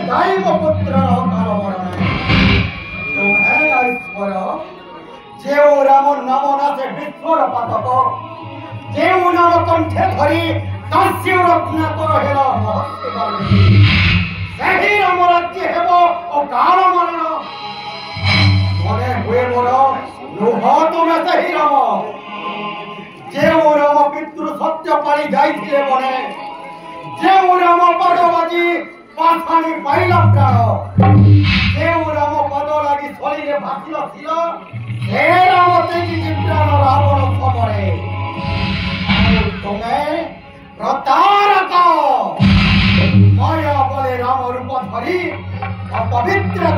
दैव पुत्र काल मरण तुम्हें ईश्वर जेउ राम नाम नाचे विश्वर पातक जेउ नाम कंठे धरी दास्य रत्नाकर हेल महर्षि वाल्मीकि सही राम राज्य हेब अकाल मरण मने हुए मोर लुह तुमे सही राम जेउ राम पितृ सत्य पाली जाइथिले बने जेउ राम पद बाजी पाछाणी पाइला प्राण जेउ राम पद लागि शरीरे भासिला थिला हे राम तेजी चित्रान रावण समरे तुमे प्रतारक माया बले राम रूप धरी अपवित्र